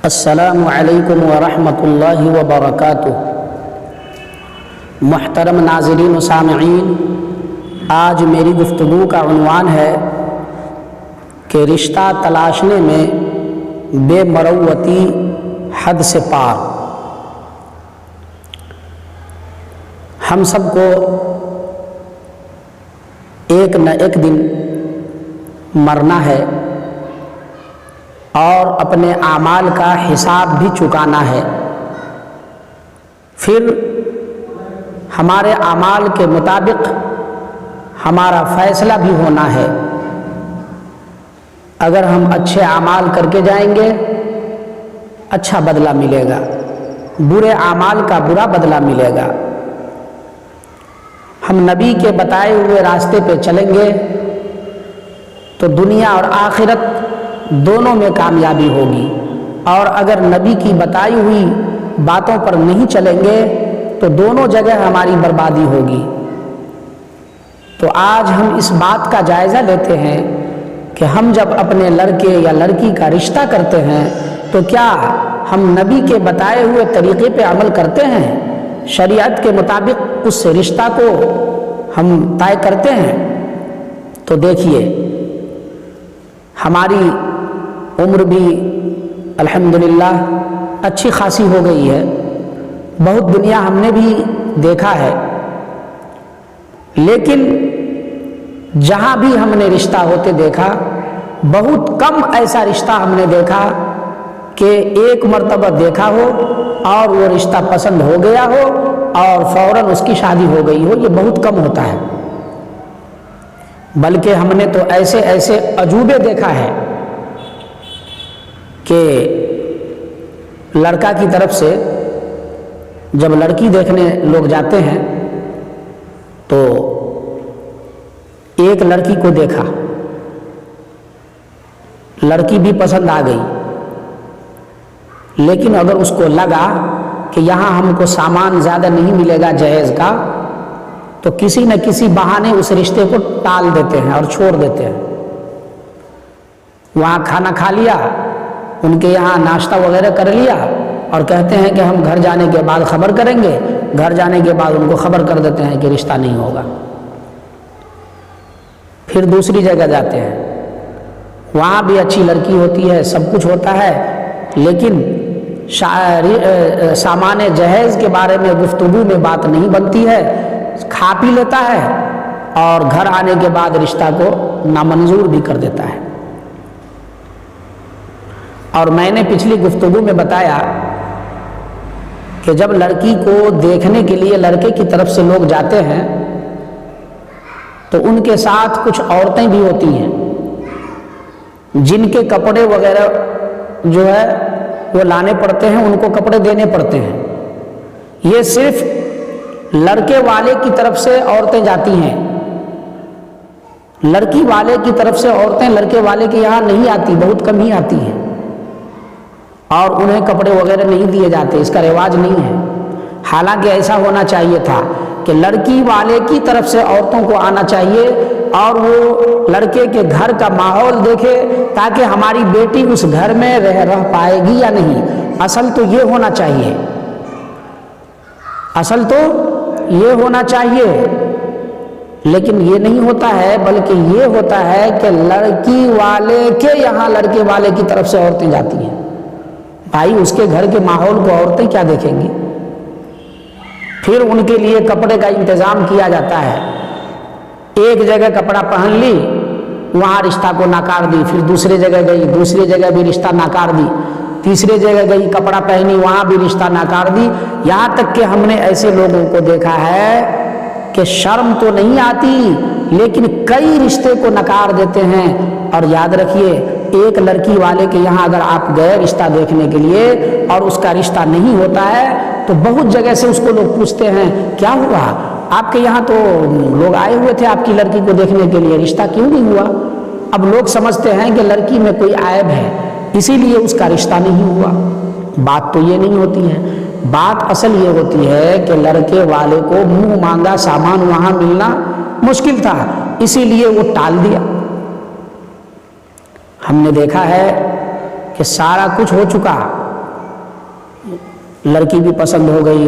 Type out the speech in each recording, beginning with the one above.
السلام علیکم ورحمۃ اللہ وبرکاتہ۔ محترم ناظرین و سامعین، آج میری گفتگو کا عنوان ہے کہ رشتہ تلاشنے میں بے مروتی حد سے پار۔ ہم سب کو ایک نہ ایک دن مرنا ہے اور اپنے اعمال کا حساب بھی چکانا ہے۔ پھر ہمارے اعمال کے مطابق ہمارا فیصلہ بھی ہونا ہے۔ اگر ہم اچھے اعمال کر کے جائیں گے اچھا بدلہ ملے گا، برے اعمال کا برا بدلہ ملے گا۔ ہم نبی کے بتائے ہوئے راستے پہ چلیں گے تو دنیا اور آخرت دونوں میں کامیابی ہوگی، اور اگر نبی کی بتائی ہوئی باتوں پر نہیں چلیں گے تو دونوں جگہ ہماری بربادی ہوگی۔ تو آج ہم اس بات کا جائزہ لیتے ہیں کہ ہم جب اپنے لڑکے یا لڑکی کا رشتہ کرتے ہیں تو کیا ہم نبی کے بتائے ہوئے طریقے پہ عمل کرتے ہیں، شریعت کے مطابق اس رشتہ کو ہم طے کرتے ہیں؟ تو دیکھیے، ہماری عمر بھی الحمدللہ اچھی خاصی ہو گئی ہے، بہت دنیا ہم نے بھی دیکھا ہے، لیکن جہاں بھی ہم نے رشتہ ہوتے دیکھا بہت کم ایسا رشتہ ہم نے دیکھا کہ ایک مرتبہ دیکھا ہو اور وہ رشتہ پسند ہو گیا ہو اور فوراً اس کی شادی ہو گئی ہو۔ یہ بہت کم ہوتا ہے، بلکہ ہم نے تو ایسے ایسے عجوبے دیکھا ہے کہ لڑکا کی طرف سے جب لڑکی دیکھنے لوگ جاتے ہیں تو ایک لڑکی کو دیکھا، لڑکی بھی پسند آ گئی، لیکن اگر اس کو لگا کہ یہاں ہم کو سامان زیادہ نہیں ملے گا جہیز کا تو کسی نہ کسی بہانے اس رشتے کو ٹال دیتے ہیں اور چھوڑ دیتے ہیں۔ وہاں کھانا کھا لیا، ان کے یہاں ناشتہ وغیرہ کر لیا اور کہتے ہیں کہ ہم گھر جانے کے بعد خبر کریں گے، گھر جانے کے بعد ان کو خبر کر دیتے ہیں کہ رشتہ نہیں ہوگا۔ پھر دوسری جگہ جاتے ہیں، وہاں بھی اچھی لڑکی ہوتی ہے، سب کچھ ہوتا ہے، لیکن سامان جہیز کے بارے میں گفتگو میں بات نہیں بنتی ہے، کھا پی لیتا ہے اور گھر آنے کے بعد رشتہ کو نامنظور بھی کر دیتا ہے۔ اور میں نے پچھلی گفتگو میں بتایا کہ جب لڑکی کو دیکھنے کے لیے لڑکے کی طرف سے لوگ جاتے ہیں تو ان کے ساتھ کچھ عورتیں بھی ہوتی ہیں جن کے کپڑے وغیرہ جو ہے وہ لانے پڑتے ہیں، ان کو کپڑے دینے پڑتے ہیں۔ یہ صرف لڑکے والے کی طرف سے عورتیں جاتی ہیں، لڑکی والے کی طرف سے عورتیں لڑکے والے کے یہاں نہیں آتی، بہت کم ہی آتی ہیں، اور انہیں کپڑے وغیرہ نہیں دیے جاتے، اس کا رواج نہیں ہے۔ حالانکہ ایسا ہونا چاہیے تھا کہ لڑکی والے کی طرف سے عورتوں کو آنا چاہیے اور وہ لڑکے کے گھر کا ماحول دیکھے تاکہ ہماری بیٹی اس گھر میں رہ پائے گی یا نہیں۔ اصل تو یہ ہونا چاہیے، اصل تو یہ ہونا چاہیے، لیکن یہ نہیں ہوتا ہے، بلکہ یہ ہوتا ہے کہ لڑکی والے کے یہاں لڑکے والے کی طرف سے عورتیں جاتی ہیں۔ بھائی اس کے گھر کے ماحول کو عورتیں کیا دیکھیں گی؟ پھر ان کے لیے کپڑے کا انتظام کیا جاتا ہے، ایک جگہ کپڑا پہن لی وہاں رشتہ کو ناکار دی، پھر دوسری جگہ گئی، دوسری جگہ بھی رشتہ ناکار دی، تیسری جگہ گئی کپڑا پہنی وہاں بھی رشتہ ناکار دی، یہاں تک کہ ہم نے ایسے لوگوں کو دیکھا ہے کہ شرم تو نہیں آتی لیکن کئی رشتے کو نکار دیتے ہیں۔ اور یاد رکھیے، ایک لڑکی والے کے یہاں اگر آپ گئے رشتہ دیکھنے کے لیے اور اس کا رشتہ نہیں ہوتا ہے تو بہت جگہ سے اس کو لوگ پوچھتے ہیں کیا ہوا، آپ کے یہاں تو لوگ آئے ہوئے تھے آپ کی لڑکی کو دیکھنے کے لیے، رشتہ کیوں نہیں ہوا؟ اب لوگ سمجھتے ہیں کہ لڑکی میں کوئی عیب ہے اسی لیے اس کا رشتہ نہیں ہوا۔ بات تو یہ نہیں ہوتی ہے، بات اصل یہ ہوتی ہے کہ لڑکے والے کو منہ مانگا سامان وہاں ملنا مشکل تھا، اسی لیے وہ ٹال دیا۔ ہم نے دیکھا ہے کہ سارا کچھ ہو چکا، لڑکی بھی پسند ہو گئی،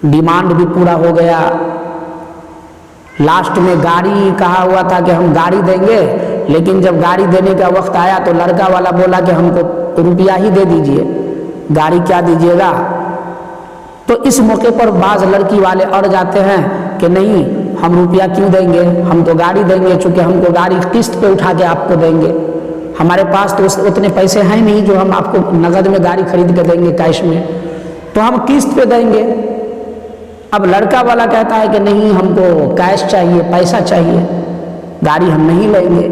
ڈیمانڈ بھی پورا ہو گیا، لاسٹ میں گاڑی کہا ہوا تھا کہ ہم گاڑی دیں گے، لیکن جب گاڑی دینے کا وقت آیا تو لڑکا والا بولا کہ ہم کو روپیہ ہی دے دیجئے، گاڑی کیا دیجیے گا۔ تو اس موقع پر بعض لڑکی والے اڑ جاتے ہیں کہ نہیں ہم روپیہ کیوں دیں گے، ہم تو گاڑی دیں گے، چونکہ ہم کو گاڑی قسط پہ اٹھا کے آپ کو دیں گے، ہمارے پاس تو اتنے پیسے ہیں نہیں جو ہم آپ کو نقد میں گاڑی خرید کے دیں گے کیش میں، تو ہم قسط پہ دیں گے۔ اب لڑکا والا کہتا ہے کہ نہیں ہم کو کیش چاہیے، پیسہ چاہیے، گاڑی ہم نہیں لیں گے۔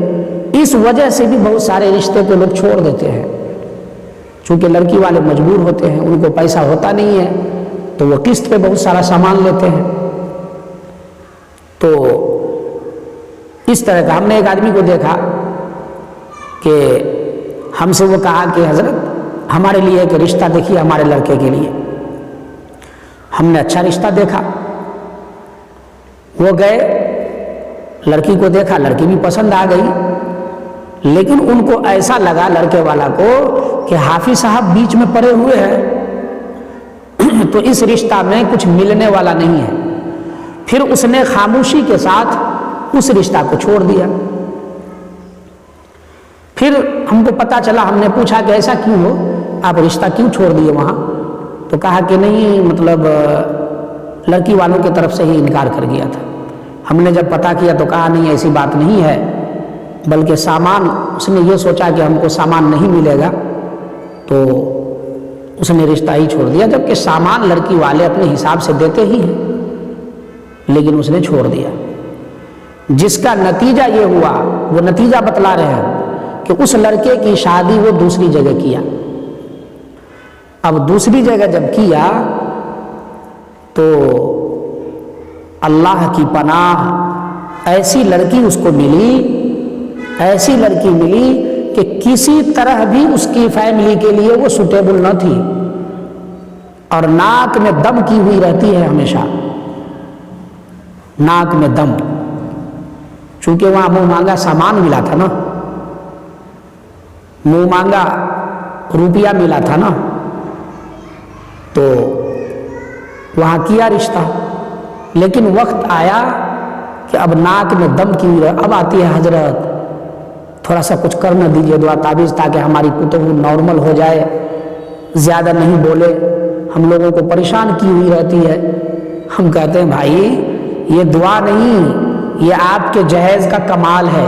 اس وجہ سے بھی بہت سارے رشتے کو لوگ چھوڑ دیتے ہیں، چونکہ لڑکی والے مجبور ہوتے ہیں، ان کو پیسہ ہوتا نہیں ہے تو وہ قسط پہ بہت سارا سامان لیتے ہیں۔ تو اس طرح کا ہم نے ایک آدمی کو دیکھا کہ ہم سے وہ کہا کہ حضرت ہمارے لیے ایک رشتہ دیکھیے ہمارے لڑکے کے لیے۔ ہم نے اچھا رشتہ دیکھا، وہ گئے، لڑکی کو دیکھا، لڑکی بھی پسند آ گئی، لیکن ان کو ایسا لگا لڑکے والا کو کہ حافظ صاحب بیچ میں پڑے ہوئے ہیں تو اس رشتہ میں کچھ ملنے والا نہیں ہے۔ پھر اس نے خاموشی کے ساتھ اس رشتہ کو چھوڑ دیا۔ پھر ہم کو پتا چلا، ہم نے پوچھا کہ ایسا کیوں ہو، آپ رشتہ کیوں چھوڑ دیے وہاں؟ تو کہا کہ نہیں مطلب لڑکی والوں کی طرف سے ہی انکار کر گیا تھا۔ ہم نے جب پتا کیا تو کہا نہیں ایسی بات نہیں ہے، بلکہ سامان، اس نے یہ سوچا کہ ہم کو سامان نہیں ملے گا تو اس نے رشتہ ہی چھوڑ دیا، جبکہ سامان لڑکی والے اپنے حساب سے دیتے ہی ہیں، لیکن اس نے چھوڑ دیا، جس کا نتیجہ یہ ہوا، وہ نتیجہ بتلا رہے ہیں کہ اس لڑکے کی شادی وہ دوسری جگہ کیا۔ اب دوسری جگہ جب کیا تو اللہ کی پناہ ایسی لڑکی اس کو ملی، ایسی لڑکی ملی کہ کسی طرح بھی اس کی فیملی کے لیے وہ سوٹیبل نہ تھی، اور ناک میں دم کی ہوئی رہتی ہے ہمیشہ، ناک میں دم، چونکہ وہاں منہ مانگا سامان ملا تھا نا، منہ مانگا روپیہ ملا تھا نا، تو وہاں کیا رشتہ۔ لیکن وقت آیا کہ اب ناک میں دم کی ہوئی، اب آتی ہے حضرت تھوڑا سا کچھ کر نہ دیجیے دعا تعویذ تاکہ ہماری کتب نارمل ہو جائے، زیادہ نہیں بولے، ہم لوگوں کو پریشان کی ہوئی رہتی ہے۔ ہم کہتے ہیں بھائی یہ دعا نہیں، یہ آپ کے جہیز کا کمال ہے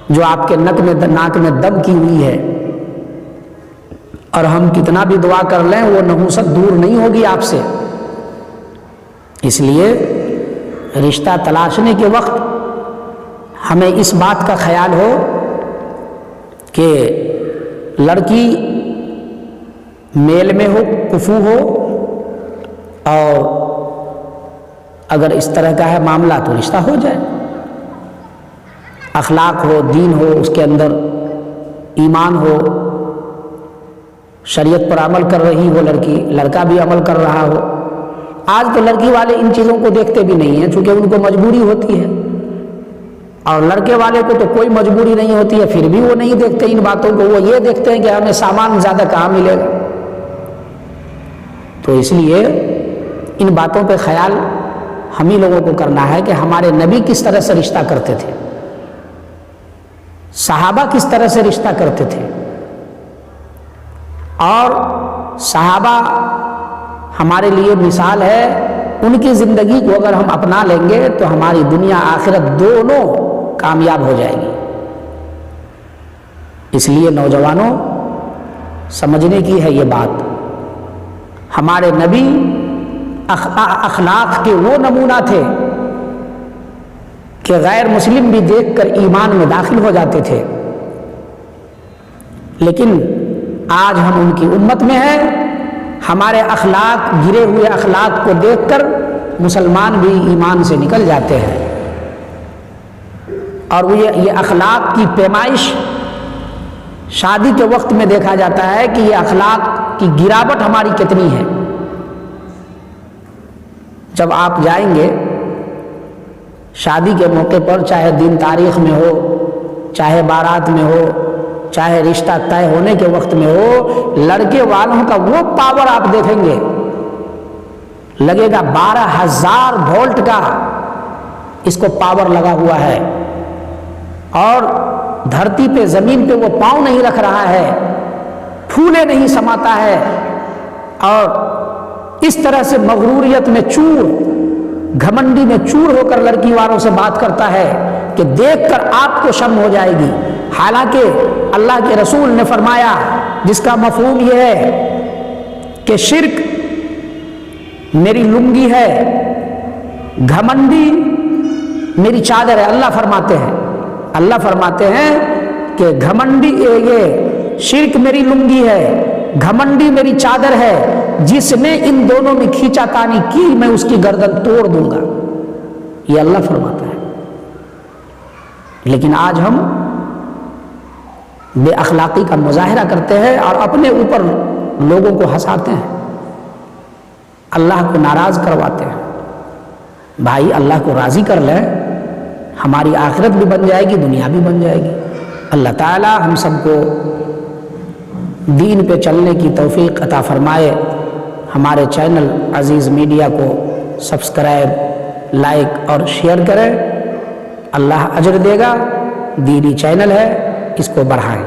جو آپ کے ناک میں دم کی ہوئی ہے، اور ہم کتنا بھی دعا کر لیں وہ نحوست دور نہیں ہوگی آپ سے۔ اس لیے رشتہ تلاشنے کے وقت ہمیں اس بات کا خیال ہو کہ لڑکی میل میں ہو، کفو ہو، اور اگر اس طرح کا ہے معاملہ تو رشتہ ہو جائے، اخلاق ہو، دین ہو، اس کے اندر ایمان ہو، شریعت پر عمل کر رہی ہو لڑکی، لڑکا بھی عمل کر رہا ہو۔ آج تو لڑکی والے ان چیزوں کو دیکھتے بھی نہیں ہیں، چونکہ ان کو مجبوری ہوتی ہے، اور لڑکے والے کو تو کوئی مجبوری نہیں ہوتی ہے، پھر بھی وہ نہیں دیکھتے ان باتوں کو، وہ یہ دیکھتے ہیں کہ ہمیں سامان زیادہ کہاں ملے گا۔ تو اس لیے ان باتوں پہ خیال ہم ہی لوگوں کو کرنا ہے کہ ہمارے نبی کس طرح سے رشتہ کرتے تھے، صحابہ کس طرح سے رشتہ کرتے تھے، اور صحابہ ہمارے لیے مثال ہے، ان کی زندگی کو اگر ہم اپنا لیں گے تو ہماری دنیا آخرت دونوں کامیاب ہو جائے گی۔ اس لیے نوجوانوں سمجھنے کی ہے یہ بات، ہمارے نبی اخلاق کے وہ نمونہ تھے کہ غیر مسلم بھی دیکھ کر ایمان میں داخل ہو جاتے تھے، لیکن آج ہم ان کی امت میں ہیں، ہمارے اخلاق، گرے ہوئے اخلاق کو دیکھ کر مسلمان بھی ایمان سے نکل جاتے ہیں، اور یہ اخلاق کی پیمائش شادی کے وقت میں دیکھا جاتا ہے کہ یہ اخلاق کی گراوٹ ہماری کتنی ہے۔ جب آپ جائیں گے شادی کے موقع پر، چاہے دن تاریخ میں ہو، چاہے بارات میں ہو، چاہے رشتہ طے ہونے کے وقت میں ہو، لڑکے والوں کا وہ پاور آپ دیکھیں گے، لگے گا 12,000 وولٹ کا اس کو پاور لگا ہوا ہے، اور دھرتی پہ زمین پہ وہ پاؤں نہیں رکھ رہا ہے، پھولے نہیں سماتا ہے، اور اس طرح سے مغروریت میں چور، گھمنڈی میں چور ہو کر لڑکی والوں سے بات کرتا ہے کہ دیکھ کر آپ کو شرم ہو جائے گی۔ حالانکہ اللہ کے رسول نے فرمایا، جس کا مفہوم یہ ہے کہ شرک میری لنگی ہے، گھمنڈی میری چادر ہے۔ اللہ فرماتے ہیں کہ گھمنڈی، یہ شرک میری لنگی ہے، گھمنڈی میری چادر ہے، جس نے ان دونوں میں کھینچا تانی کی میں اس کی گردن توڑ دوں گا، یہ اللہ فرماتا ہے۔ لیکن آج ہم بے اخلاقی کا مظاہرہ کرتے ہیں اور اپنے اوپر لوگوں کو ہنساتے ہیں، اللہ کو ناراض کرواتے ہیں۔ بھائی اللہ کو راضی کر لیں، ہماری آخرت بھی بن جائے گی، دنیا بھی بن جائے گی۔ اللہ تعالی ہم سب کو دین پہ چلنے کی توفیق عطا فرمائے۔ ہمارے چینل عزیز میڈیا کو سبسکرائب، لائک اور شیئر کریں، اللہ اجر دے گا۔ دینی چینل ہے، اس کو بڑھائیں۔